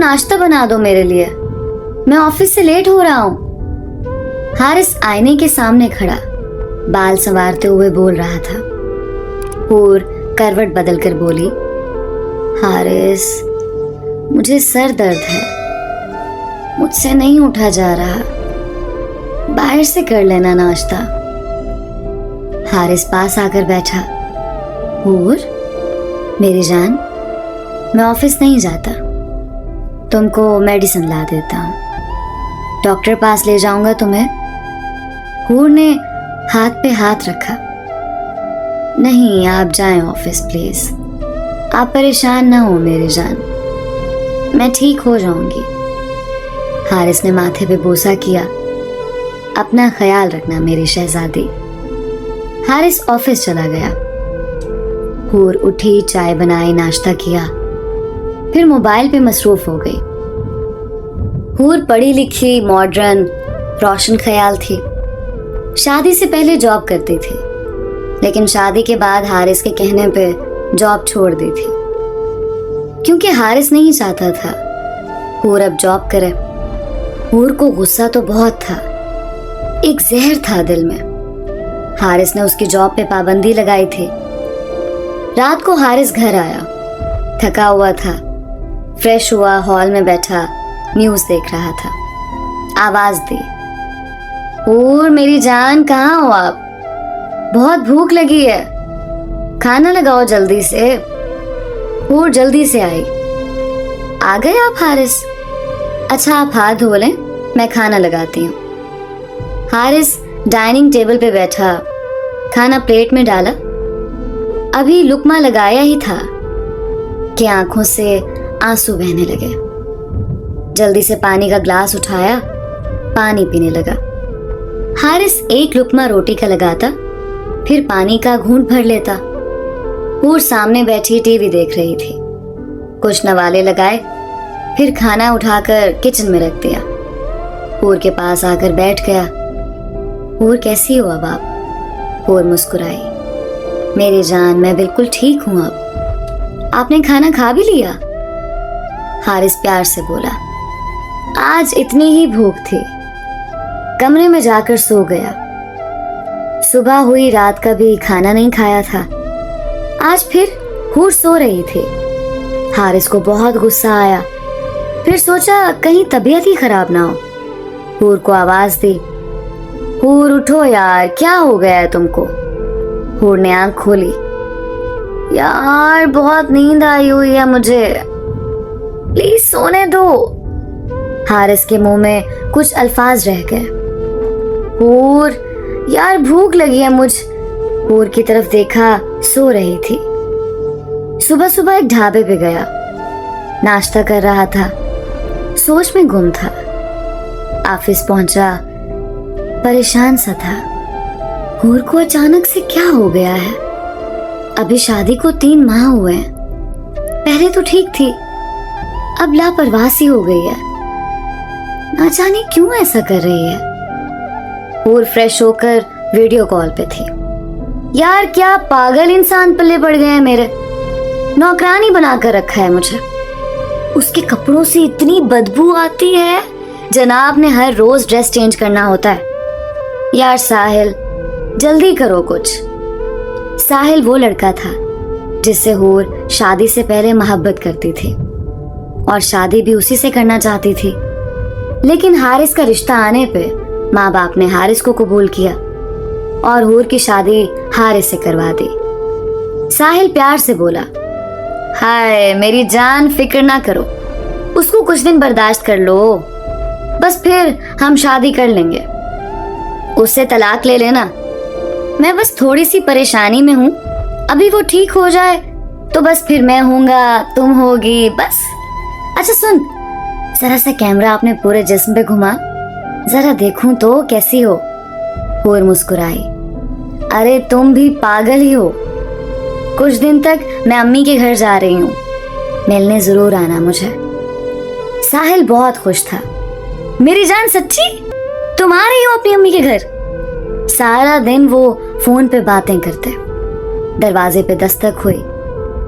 नाश्ता बना दो मेरे लिए, मैं ऑफिस से लेट हो रहा हूँ। हारिस आईने के सामने खड़ा बाल संवारते हुए बोल रहा था। हूर करवट बदलकर बोली, हारिस मुझे सर दर्द है, मुझसे नहीं उठा जा रहा, बाहर से कर लेना नाश्ता। हारिस पास आकर बैठा। हूर मेरी जान, मैं ऑफिस नहीं जाता, तुमको मेडिसिन ला देता हूँ, डॉक्टर पास ले जाऊंगा तुम्हें। हूर ने हाथ पे हाथ रखा। नहीं, आप जाएं ऑफिस प्लीज, आप परेशान ना हो मेरी जान, मैं ठीक हो जाऊंगी। हारिस ने माथे पे बोसा किया। अपना ख्याल रखना मेरी शहजादी। हारिस ऑफिस चला गया। हूर उठी, चाय बनाई, नाश्ता किया, फिर मोबाइल पे मसरूफ हो गई। हूर पढ़ी लिखी, मॉडर्न, रोशन ख्याल थी। शादी से पहले जॉब करती थी, लेकिन शादी के बाद हारिस के कहने पे जॉब छोड़ दी थी, क्योंकि हारिस नहीं चाहता था हूर अब जॉब करे। हूर को गुस्सा तो बहुत था, एक जहर था दिल में। हारिस ने उसकी जॉब पे पाबंदी लगाई थी। रात को हारिस घर आया, थका हुआ था, फ्रेश हुआ, हॉल में बैठा न्यूज देख रहा था। आवाज दी, हूर मेरी जान, कहाँ हो आप? बहुत भूख लगी है, खाना लगाओ जल्दी से। हूर जल्दी से आई। आ गए आप हारिस? अच्छा आप हाथ धो लें, मैं खाना लगाती हूँ। हारिस डाइनिंग टेबल पे बैठा, खाना प्लेट में डाला। अभी लुकमा लगाया ही था कि आंखों से आंसू बहने लगे। जल्दी से पानी का ग्लास उठाया, पानी पीने लगा। हारिस एक लुकमा रोटी का लगाता, फिर पानी का घूंट भर लेता। हूर सामने बैठी टीवी देख रही थी। कुछ नवाले लगाए, फिर खाना उठाकर किचन में रख दिया। हूर के पास आकर बैठ गया। हूर कैसी हो अब आप? हूर मुस्कुराई। मेरी जान, मैं बिल्कुल ठीक हूं अब। आपने खाना खा भी लिया? हारिस प्यार से बोला। आज इतनी ही भूख थी, कमरे में जाकर सो गया। सुबह हुई, रात का भी खाना नहीं खाया था। आज फिर हूर सो रही थी। हारिस को बहुत गुस्सा आया, फिर सोचा कहीं तबीयत ही खराब ना हो। हूर को आवाज दी, हूर उठो यार, क्या हो गया है तुमको? हूर ने आंख खोली। यार बहुत नींद आई हुई है मुझे, प्लीज सोने दो। हारिस के मुंह में कुछ अल्फाज रह गए। हूर यार भूख लगी है मुझ। हूर की तरफ देखा, सो रही थी। सुबह सुबह एक ढाबे पे गया, नाश्ता कर रहा था, सोच में गुम था। ऑफिस पहुंचा, परेशान सा था। हूर को अचानक से क्या हो गया है? अभी शादी को 3 माह हुए हैं, पहले तो ठीक थी, अब लापरवाह सी हो गई है। ना जाने क्यों ऐसा कर रही है। हूर फ्रेश होकर वीडियो कॉल पे थी। यार क्या पागल इंसान पल्ले पड़ गए हैं मेरे, नौकरानी बनाकर रखा है मुझे। उसके कपड़ों से इतनी बदबू आती है, जनाब ने हर रोज ड्रेस चेंज करना होता है। यार साहिल जल्दी करो कुछ। साहिल वो लड़का था जिससे हूर शादी से पहले मोहब्बत करती थी और शादी भी उसी से करना चाहती थी, लेकिन हारिस का रिश्ता आने पे माँ बाप ने हारिस को कबूल किया और हूर की शादी हारिस से करवा दी। साहिल प्यार से बोला, हाय मेरी जान, फिक्र ना करो, उसको कुछ दिन बर्दाश्त कर लो, बस फिर हम शादी कर लेंगे। उससे तलाक ले लेना, मैं बस थोड़ी सी परेशानी में हूँ, अभी वो ठीक हो जाए तो बस फिर मैं हूँगा, तुम होगी, बस। अच्छा सुन, जरा सा कैमरा अपने पूरे जिस्म पे घुमा, जरा देखूं तो कैसी हो। हूर मुस्कुराई। अरे तुम भी पागल ही हो, कुछ दिन तक मैं अम्मी के घर जा रही हूँ, मिलने जरूर आना मुझे। साहिल बहुत खुश था। मेरी जान सच्ची तुम आ रही हो अपनी अम्मी के घर? सारा दिन वो फोन पे बातें करते। दरवाजे पे दस्तक हुई।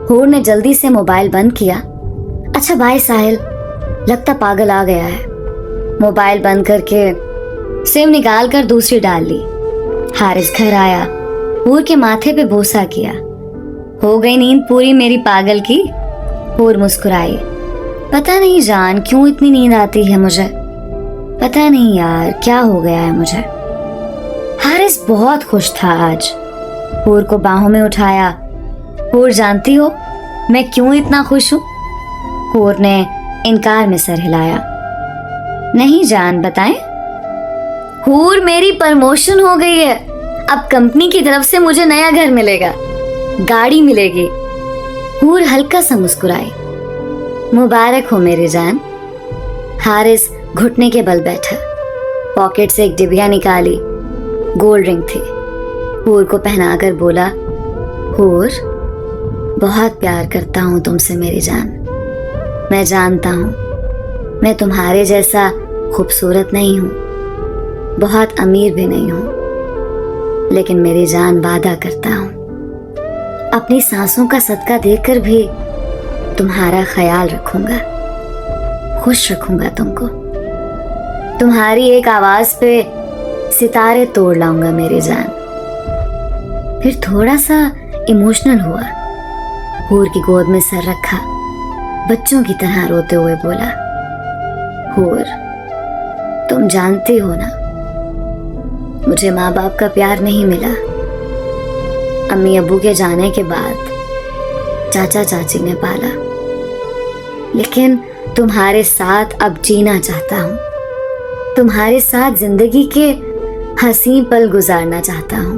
हूर ने जल्दी से मोबाइल बंद किया। अच्छा बाय साहिल, लगता पागल आ गया है। मोबाइल बंद करके सिम निकाल कर दूसरी डाल ली। हारिस घर आया, हूर के माथे पे बोसा किया। हो गई नींद पूरी मेरी पागल की? हूर मुस्कुराई। पता नहीं जान क्यों इतनी नींद आती है मुझे, पता नहीं यार क्या हो गया है मुझे। हारिस बहुत खुश था आज। हूर को बाहों में उठाया। हूर जानती हो मैं क्यों इतना खुश हूं? हूर ने इनकार में सर हिलाया। नहीं जान बताएं। हूर मेरी प्रमोशन हो गई है, अब कंपनी की तरफ से मुझे नया घर मिलेगा, गाड़ी मिलेगी। हूर हल्का सा मुस्कुराई। मुबारक हो मेरी जान। हारिस घुटने के बल बैठा, पॉकेट से एक डिबिया निकाली, गोल्ड रिंग थी। हूर को पहनाकर बोला, हूर बहुत प्यार करता हूं तुमसे मेरी जान। मैं जानता हूं मैं तुम्हारे जैसा खूबसूरत नहीं हूं, बहुत अमीर भी नहीं हूं, लेकिन मेरी जान वादा करता हूं अपनी सांसों का सदका देकर भी तुम्हारा ख्याल रखूंगा, खुश रखूंगा तुमको। तुम्हारी एक आवाज पे सितारे तोड़ लाऊंगा मेरी जान। फिर थोड़ा सा इमोशनल हुआ, हूर की गोद में सर रखा, बच्चों की तरह रोते हुए बोला, हूर तुम जानती हो ना मुझे माँ बाप का प्यार नहीं मिला। अम्मी अब्बू के जाने के बाद चाचा चाची ने पाला, लेकिन तुम्हारे साथ अब जीना चाहता हूँ, तुम्हारे साथ जिंदगी के हंसी पल गुजारना चाहता हूँ।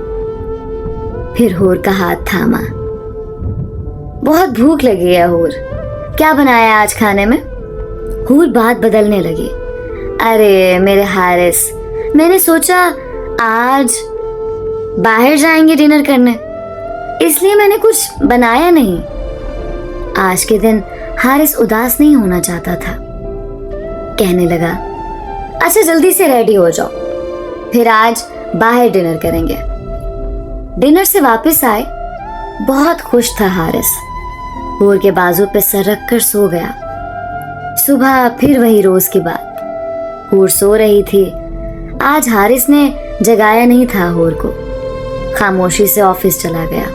फिर हूर का हाथ थामा। बहुत भूख लगी है हूर, क्या बनाया आज खाने में? हूर बात बदलने लगी। अरे मेरे हारिस, मैंने सोचा आज बाहर जाएंगे डिनर करने, इसलिए मैंने कुछ बनाया नहीं। आज के दिन हारिस उदास नहीं होना चाहता था। कहने लगा, अच्छा जल्दी से रेडी हो जाओ, फिर आज बाहर डिनर करेंगे। डिनर से वापस आए, बहुत खुश था हारिस। हूर के बाजू पे सर रखकर सो गया। सुबह फिर वही रोज की बात। हूर सो रही थी। आज हारिस ने जगाया नहीं था हूर को, खामोशी से ऑफिस चला गया।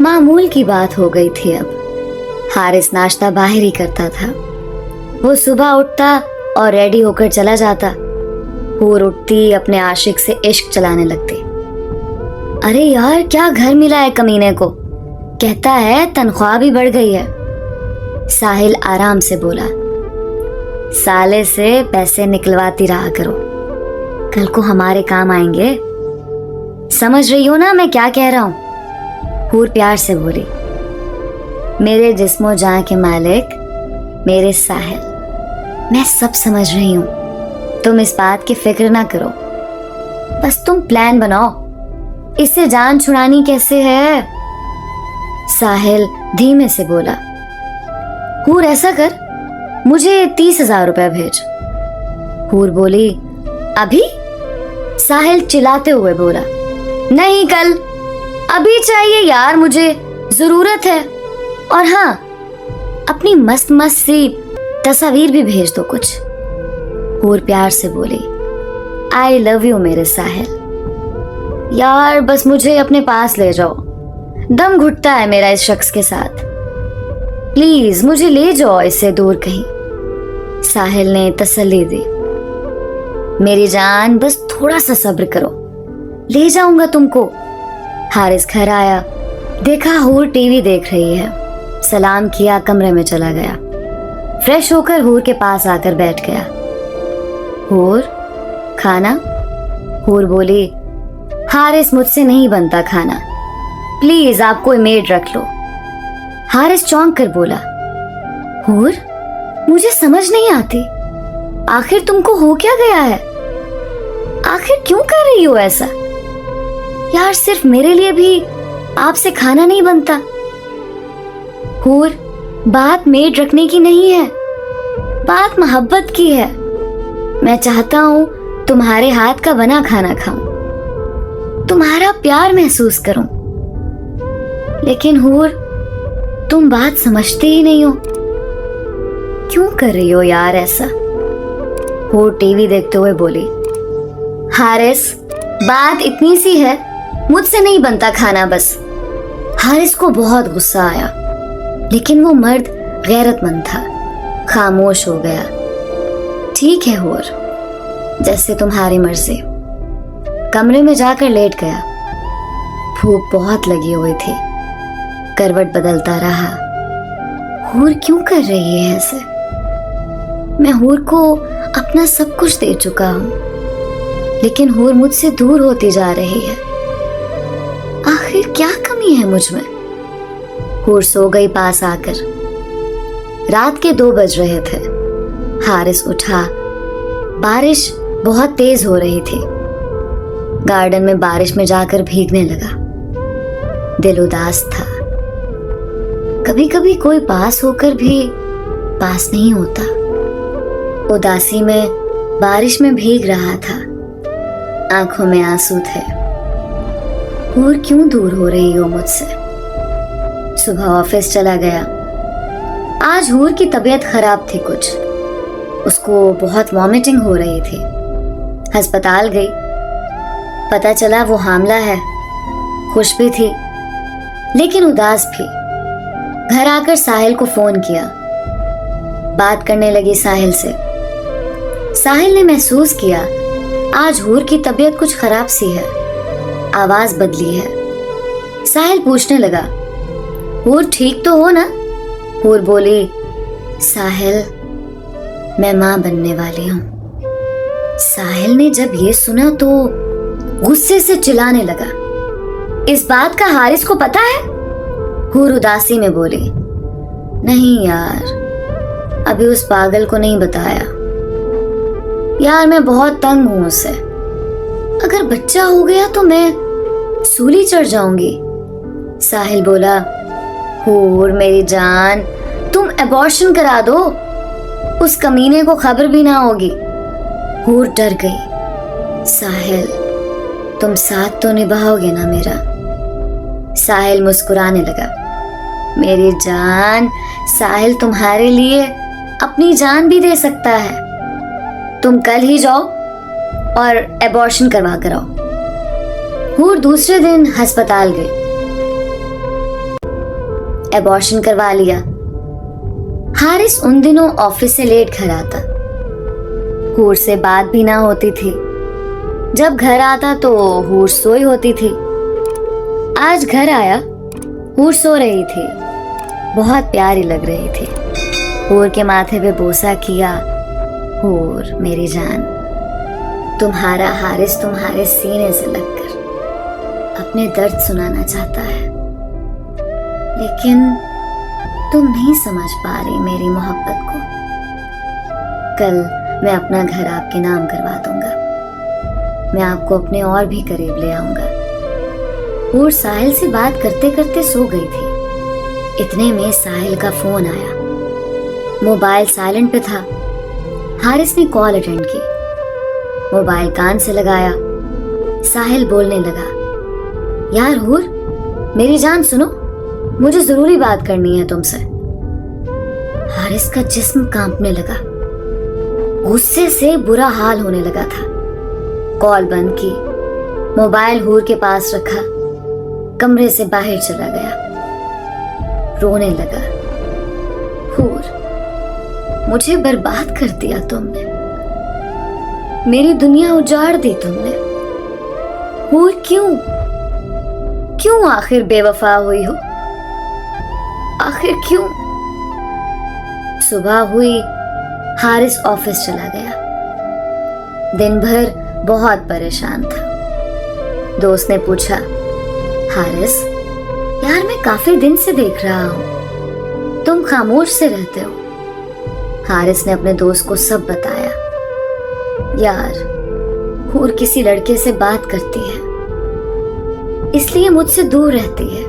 मामूल की बात हो गई थी। अब हारिस नाश्ता बाहर ही करता था। वो सुबह उठता और रेडी होकर चला जाता। हूर उठती अपने आशिक से इश्क चलाने लगती। अरे यार क्या घर मिला है कमीने को, कहता है तनख्वाह भी बढ़ गई है। साहिल आराम से बोला, साले से पैसे निकलवाती रहा करो, कल को हमारे काम आएंगे। समझ रही हो ना मैं क्या कह रहा हूं? हूर प्यार से बोली, मेरे जिस्मो जान के मालिक मेरे साहिल, मैं सब समझ रही हूं, तुम इस बात की फिक्र ना करो, बस तुम प्लान बनाओ, इससे जान छुड़ानी कैसे है। साहिल धीमे से बोला, हूर ऐसा कर, मुझे 30,000 रुपए भेज। हूर बोली, अभी? साहिल चिल्लाते हुए बोला, नहीं कल, अभी चाहिए यार, मुझे जरूरत है। और हाँ, अपनी मस्त मस्त सी तस्वीर भी भेज दो कुछ। हूर प्यार से बोली, आई लव यू मेरे साहिल, यार बस मुझे अपने पास ले जाओ, दम घुटता है मेरा इस शख्स के साथ, प्लीज मुझे ले जाओ इससे दूर कहीं। साहिल ने तसल्ली दी, मेरी जान बस थोड़ा सा सब्र करो, ले जाऊंगा तुमको। हारिस घर आया, देखा हूर टीवी देख रही है, सलाम किया, कमरे में चला गया। फ्रेश होकर हूर के पास आकर बैठ गया। हूर खाना? हूर बोली, हारिस मुझसे नहीं बनता खाना, प्लीज आप कोई मेड रख लो। हारिस चौंक कर बोला, हूर मुझे समझ नहीं आती, आखिर तुमको हो क्या गया है? आखिर क्यों कर रही हो ऐसा? यार सिर्फ मेरे लिए भी आपसे खाना नहीं बनता। हूर बात मेड रखने की नहीं है, बात मोहब्बत की है। मैं चाहता हूं तुम्हारे हाथ का बना खाना खाऊं, तुम्हारा प्यार महसूस करूं, लेकिन हूर तुम बात समझते ही नहीं हो। क्यों कर रही हो यार ऐसा? वो टीवी देखते हुए बोली। हारिस, बात इतनी सी है, मुझसे नहीं बनता खाना बस। हारिस को बहुत गुस्सा आया, लेकिन वो मर्द गैरतमंद था, खामोश हो गया। ठीक है हूर, जैसे तुम्हारी मर्जी। कमरे में जाकर लेट गया। भूख बहुत लगी हुई थी। करवट बदलता रहा। हूर क्यों कर रही है ऐसे? मैं हूर को अपना सब कुछ दे चुका हूं, लेकिन हूर मुझसे दूर होती जा रही है। आखिर क्या कमी है मुझ में? हूर सो गई पास आकर। रात के 2 बज रहे थे। हारिस उठा। बारिश बहुत तेज हो रही थी। गार्डन में बारिश में जाकर भीगने लगा। दिल उदास था। कभी कभी कोई पास होकर भी पास नहीं होता। उदासी में बारिश में भीग रहा था। आंखों में आंसू थे। हूर क्यों दूर हो रही हो मुझसे? सुबह ऑफिस चला गया। आज हूर की तबीयत खराब थी कुछ। उसको बहुत वॉमिटिंग हो रही थी। अस्पताल गई। पता चला वो हामला है। खुश भी थी, लेकिन उदास भी। घर आकर साहिल को फोन किया। बात करने लगी साहिल से। साहिल ने महसूस किया आज हूर की तबीयत कुछ खराब सी है। आवाज बदली है। साहिल पूछने लगा, हूर ठीक तो हो ना? हूर बोली, साहिल, मैं मां बनने वाली हूं। साहिल ने जब ये सुना तो गुस्से से चिल्लाने लगा, इस बात का हारिस को पता है? हूर उदासी में बोली, नहीं यार, अभी उस पागल को नहीं बताया। यार मैं बहुत तंग हूं उससे। अगर बच्चा हो गया तो मैं सूली चढ़ जाऊंगी। साहिल बोला, हूर मेरी जान, तुम एबॉर्शन करा दो, उस कमीने को खबर भी ना होगी। हूर डर गई। साहिल, तुम साथ तो निभाओगे ना मेरा? साहिल मुस्कुराने लगा, मेरी जान, साहिल तुम्हारे लिए अपनी जान भी दे सकता है। तुम कल ही जाओ और एबॉर्शन करवा कर आओ। हूर दूसरे दिन अस्पताल गई। एबॉर्शन करवा लिया। हारिस उन दिनों ऑफिस से लेट घर आता। हूर से बात भी ना होती थी। जब घर आता तो हूर सोई होती थी। आज घर आया, हूर सो रही थी। बहुत प्यारी लग रही थी। हूर के माथे पे बोसा किया। हूर मेरी जान, तुम्हारा हारिस तुम्हारे सीने से लगकर अपने दर्द सुनाना चाहता है, लेकिन तुम नहीं समझ पा रही मेरी मोहब्बत को। कल मैं अपना घर आपके नाम करवा दूंगा। मैं आपको अपने और भी करीब ले आऊंगा। हूर साहिल से बात करते करते सो गई थी। इतने में साहिल का फोन आया। मोबाइल साइलेंट पे था। हारिस ने कॉल अटेंड की। मोबाइल कान से लगाया। साहिल बोलने लगा, यार हूर, मेरी जान सुनो, मुझे जरूरी बात करनी है तुमसे। हारिस का जिस्म कांपने लगा। गुस्से से बुरा हाल होने लगा था। कॉल बंद की। मोबाइल हूर के पास रखा। कमरे से बाहर चला गया। रोने लगा। हूर, मुझे बर्बाद कर दिया तुमने। मेरी दुनिया उजाड़ दी तुमने। हूर क्यों आखिर बेवफा हुई हो? आखिर क्यों? सुबह हुई। हारिस ऑफिस चला गया। दिन भर बहुत परेशान था। दोस्त ने पूछा, हारिस, यार मैं काफी दिन से देख रहा हूं, तुम खामोश से रहते हो। हारिस ने अपने दोस्त को सब बताया। यार, हूर किसी लड़के से बात करती है, इसलिए मुझसे दूर रहती है।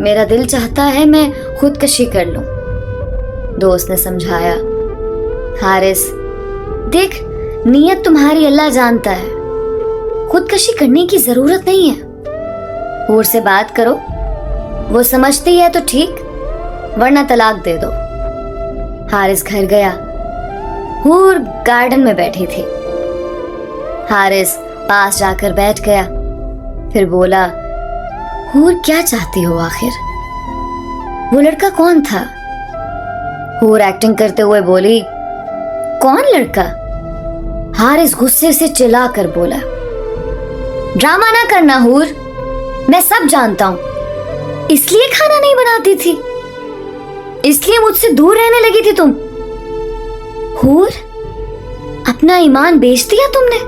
मेरा दिल चाहता है मैं खुदकशी कर लूं। दोस्त ने समझाया, हारिस देख, नीयत तुम्हारी अल्लाह जानता है। खुदकशी करने की जरूरत नहीं है। हूर से बात करो, वो समझती है तो ठीक, वरना तलाक दे दो। हारिस घर गया। हूर गार्डन में बैठी थी। हारिस पास जाकर बैठ गया, फिर बोला, हूर क्या चाहती हो आखिर? वो लड़का कौन था? हूर एक्टिंग करते हुए बोली, कौन लड़का? हारिस गुस्से से चिल्लाकर बोला, ड्रामा ना करना हूर, मैं सब जानता हूं। इसलिए खाना नहीं बनाती थी, इसलिए मुझसे दूर रहने लगी थी तुम। हूर, अपना ईमान बेच दिया तुमने,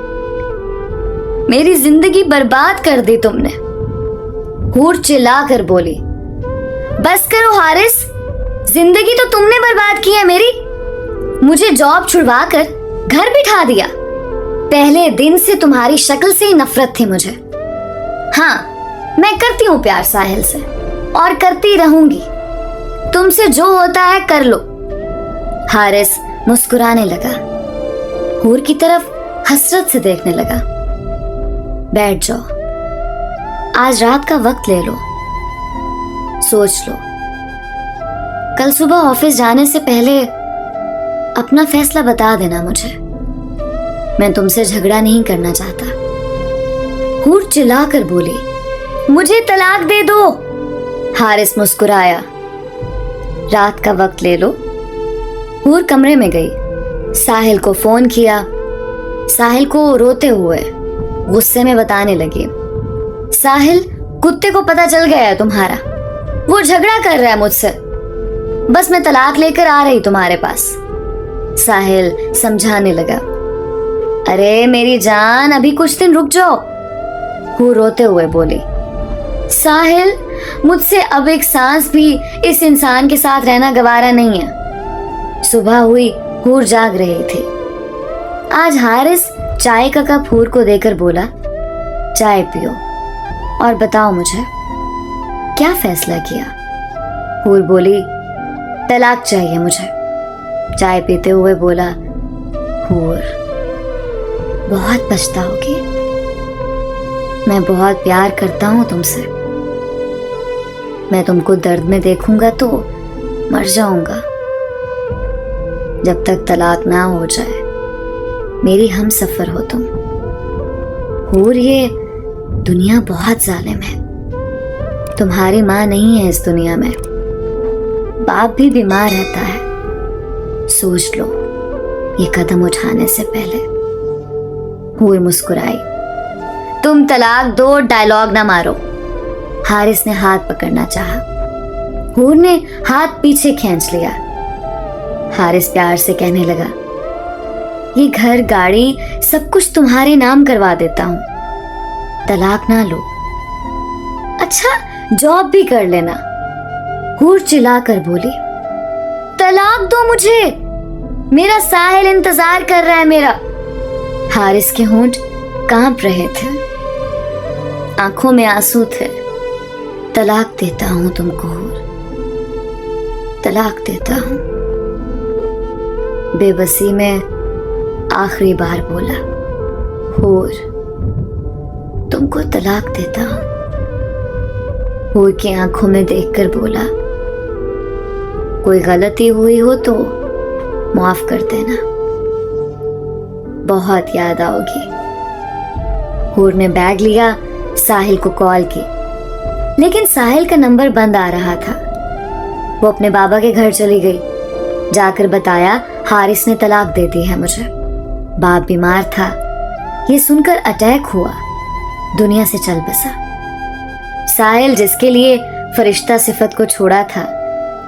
मेरी जिंदगी बर्बाद कर दी तुमने। हूर चिल्लाकर बोली, बस करो हारिस, जिंदगी तो तुमने बर्बाद की है मेरी। मुझे जॉब छुड़वा कर घर बिठा दिया। पहले दिन से तुम्हारी शक्ल से ही नफरत थी मुझे। हाँ, मैं करती हूं प्यार साहिल से और करती रहूंगी। तुमसे जो होता है कर लो। हारिस मुस्कुराने लगा, हूर की तरफ हसरत से देखने लगा। बैठ जाओ, आज रात का वक्त ले लो, सोच लो। कल सुबह ऑफिस जाने से पहले अपना फैसला बता देना मुझे। मैं तुमसे झगड़ा नहीं करना चाहता। हूर चिल्लाकर बोली, मुझे तलाक दे दो। हारिस मुस्कुराया, रात का वक्त ले लो। हूर कमरे में गई, साहिल को फोन किया। साहिल को रोते हुए गुस्से में बताने लगी, साहिल, कुत्ते को पता चल गया है तुम्हारा, वो झगड़ा कर रहा है मुझसे। बस मैं तलाक लेकर आ रही तुम्हारे पास। साहिल समझाने लगा, अरे मेरी जान, अभी कुछ दिन रुक जाओ। हूर रोते हुए बोली, साहिल, मुझसे अब एक सांस भी इस इंसान के साथ रहना गवारा नहीं है। सुबह हुई, हूर जाग रही थी। आज हारिस चाय का कप हूर को देकर बोला, चाय पियो और बताओ मुझे क्या फैसला किया। हूर बोली, तलाक चाहिए मुझे। चाय पीते हुए बोला, हूर, बहुत पछताओगी, मैं बहुत प्यार करता हूं तुमसे। मैं तुमको दर्द में देखूंगा तो मर जाऊंगा। जब तक तलाक ना हो जाए मेरी हम सफर हो तुम। हूर, ये दुनिया बहुत जालिम है। तुम्हारी माँ नहीं है इस दुनिया में, बाप भी बीमार रहता है। सोच लो ये कदम उठाने से पहले। हूर मुस्कुराई, तुम तलाक दो, डायलॉग ना मारो। हारिस ने हाथ पकड़ना चाहा। हूर ने हाथ पीछे खींच लिया। हारिस प्यार से कहने लगा, ये घर, गाड़ी, सब कुछ तुम्हारे नाम करवा देता हूं, तलाक ना लो। अच्छा, जॉब भी कर लेना। हूर चिल्लाकर बोली, तलाक दो मुझे, मेरा साहिल इंतजार कर रहा है मेरा। हारिस के होंठ कांप रहे थे, आंखों में आंसू थे। तलाक देता हूं तुमको हूर, तलाक देता हूं। बेबसी में आखिरी बार बोला, हूर, तुमको तलाक देता हूं। हूर की आंखों में देखकर बोला, कोई गलती हुई हो तो माफ कर देना, बहुत याद आओगी। हूर ने बैग लिया, साहिल को कॉल की, लेकिन साहिल का नंबर बंद आ रहा था। वो अपने बाबा के घर चली गई। जाकर बताया, हारिस ने तलाक दे दी है मुझे। बाप बीमार था, ये सुनकर अटैक हुआ, दुनिया से चल बसा। साहिल, जिसके लिए फरिश्ता सिफत को छोड़ा था,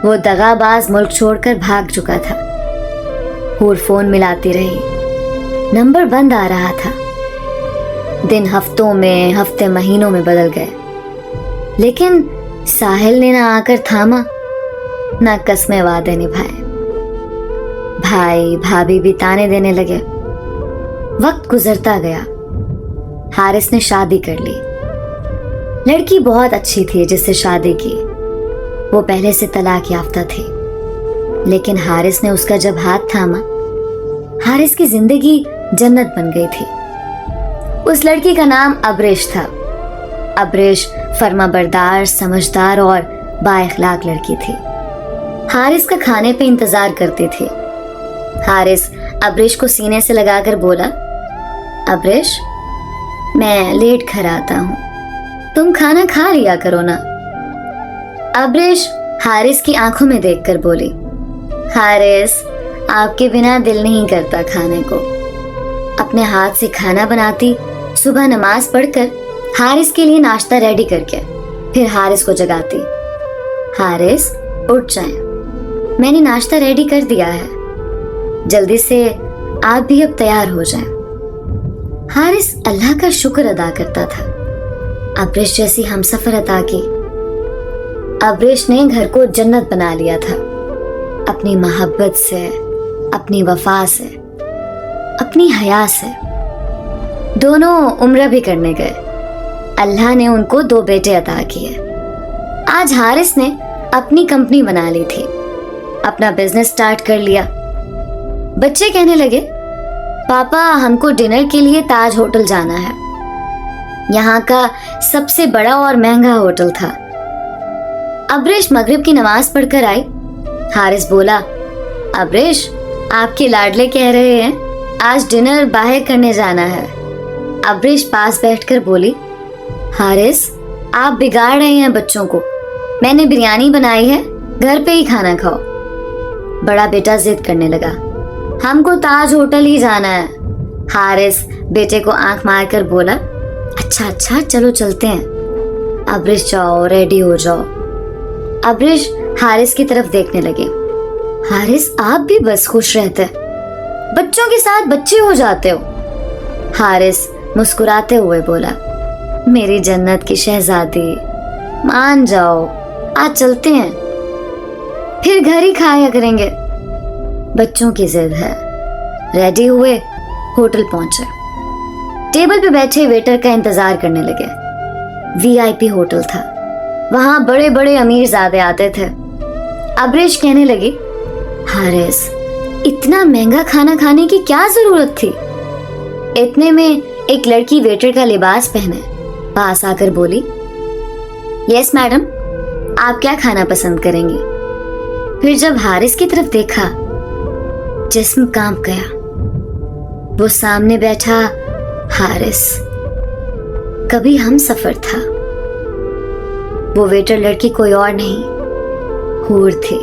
वो दगाबाज मुल्क छोड़कर भाग चुका था। हूर फोन मिलाती रही, नंबर बंद आ रहा था। दिन हफ्तों में, हफ्ते महीनों में बदल गए, लेकिन साहिल ने ना आकर थामा, ना कस्में वादे निभाए। भाई भाभी भी ताने देने लगे। वक्त गुजरता गया। हारिस ने शादी कर ली। लड़की बहुत अच्छी थी जिससे शादी की। वो पहले से तलाक याफ्ता थी, लेकिन हारिस ने उसका जब हाथ थामा, हारिस की जिंदगी जन्नत बन गई थी। उस लड़की का नाम अब्रेश था। अब्रेश फर्माबरदार, समझदार और बाइखलाक लड़की थी। हारिस का खाने पे इंतजार करती थी। हारिस अब्रेश को सीने से लगाकर बोला, अब्रेश, मैं लेट घर आता हूं, तुम खाना खा लिया करो ना। अब्रेश हारिस की आंखों में देखकर बोली, हारिस, आपके बिना दिल नहीं करता खाने को। अपने हाथ से खाना बनाती, सुबह नमाज पढ़कर हारिस के लिए नाश्ता रेडी करके फिर हारिस को जगाती, हारिस उठ जाएं, मैंने नाश्ता रेडी कर दिया है, जल्दी से आप भी अब तैयार हो जाएं। हारिस अल्लाह का शुक्र अदा करता था अब्रेश जैसी हमसफर अता की। अब्रेश ने घर को जन्नत बना लिया था, अपनी मोहब्बत से, अपनी वफा से, अपनी हया से। दोनों उम्र भी करने गए। अल्लाह ने उनको 2 बेटे अता किए। आज हारिस ने अपनी कंपनी बना ली थी, अपना बिजनेस स्टार्ट कर लिया। बच्चे कहने लगे, पापा हमको डिनर के लिए ताज होटल जाना है। यहाँ का सबसे बड़ा और महंगा होटल था। अब्रेश मगरिब की नमाज पढ़कर आई। हारिस बोला, अब्रेश, आपके लाडले कह रहे हैं आज डिनर बाहर करने जाना है। अब्रेश पास बैठकर बोली, हारिस, आप बिगाड़ रहे हैं बच्चों को। मैंने बिरयानी बनाई है, घर पे ही खाना खाओ। बड़ा बेटा जिद करने लगा, हमको ताज होटल ही जाना है। हारिस बेटे को आंख मारकर बोला, अच्छा अच्छा चलो चलते हैं। अब्रेश जाओ, रेडी हो जाओ। अब्रेश हारिस की तरफ देखने लगे। हारिस, आप भी बस खुश रहते, बच्चों के साथ बच्चे हो जाते हो। हारिस मुस्कुराते हुए बोला, मेरी जन्नत की शहजादी, मान जाओ, आज चलते हैं, फिर घर ही खाया करेंगे। बच्चों की जिद है। रेडी हुए, होटल पहुंचे। टेबल पे बैठे वेटर का इंतजार करने लगे। वीआईपी होटल था, वहां बड़े बड़े अमीरजादे आते थे। अब्रेश कहने लगी, हारिस, इतना महंगा खाना खाने की क्या जरूरत थी। इतने में एक लड़की वेटर का लिबास पहने पास आकर बोली, यस मैडम, आप क्या खाना पसंद करेंगी। फिर जब हारिस की तरफ देखा, जिस्म कांप गया। वो सामने बैठा हारिस, कभी हम सफर था। वो वेटर लड़की कोई और नहीं, हूर थी।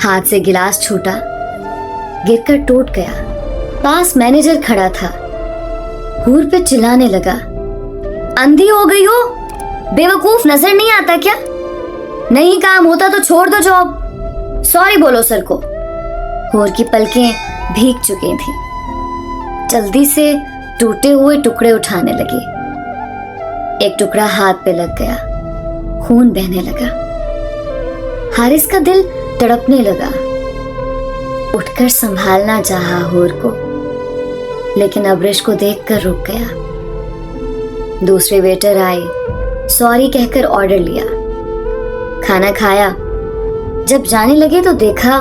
हाथ से गिलास छूटा, गिरकर टूट गया। पास मैनेजर खड़ा था, हूर पे चिल्लाने लगा, अंधी हो गई हो, बेवकूफ, नजर नहीं आता क्या? नहीं काम होता तो छोड़ दो जॉब, सॉरी बोलो सर को। हूर की पलकें भीग चुकी थी। जल्दी से टूटे हुए टुकड़े उठाने लगी। एक टुकड़ा हाथ पे लग गया, खून बहने लगा। हारिस का दिल तड़पने लगा। उठकर संभालना चाहा हूर को, लेकिन अब्रेश को देखकर रुक गया। दूसरे वेटर आए, सॉरी कहकर ऑर्डर लिया, खाना खाया। जब जाने लगे तो देखा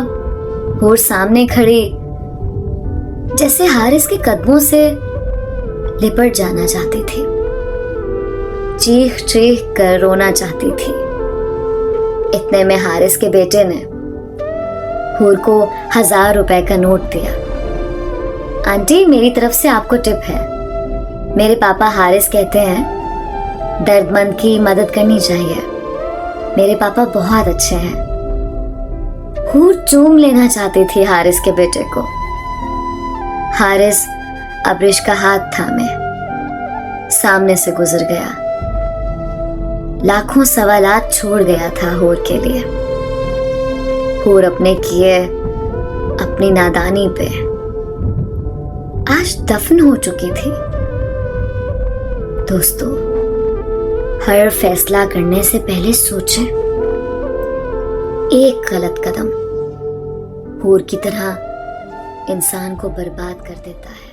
हूर सामने खड़ी, जैसे हारिस के कदमों से लिपट जाना चाहती थी, चीख चीख कर रोना चाहती थी। इतने में हारिस के बेटे ने हूर को 1000 रुपए का नोट दिया। आंटी, मेरी तरफ से आपको टिप है। मेरे पापा हारिस कहते हैं दर्दमंद की मदद करनी चाहिए। मेरे पापा बहुत अच्छे हैं। हूर चूम लेना चाहती थी हारिस के बेटे को। हारिस अब्रेश का हाथ थामे सामने से गुजर गया। लाखों सवालात छोड़ गया था हूर के लिए। हूर अपने किए, अपनी नादानी पे आज दफन हो चुकी थी। दोस्तों, हर फैसला करने से पहले सोचें। एक गलत कदम हूर की तरह इंसान को बर्बाद कर देता है।